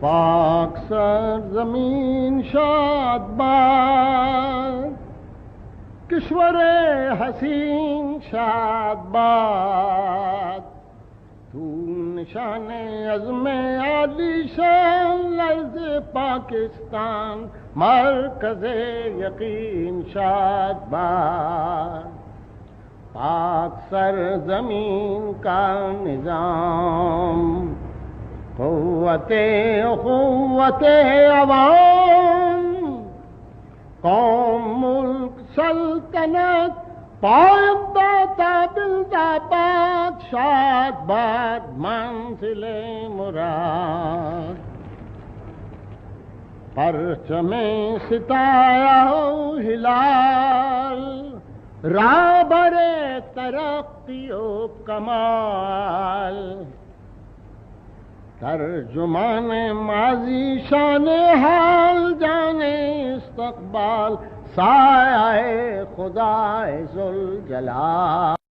پاک سرزمین شاد باد، کشور حسین شاد باد، تو نشان عزم عالی شان لرز پاکستان، مرکز یقین شاد باد۔ پاک سرزمین کا نظام، قوت عوام، قوم ملک سلطنت، پائب داتا بلدآباد، شاد باد منزل مراد۔ پرچم ستایا ہلال، راہ برے ترقی و کمال، ترجمان ماضی شان حال، جانے استقبال، سایہ خدا ذوالجلال۔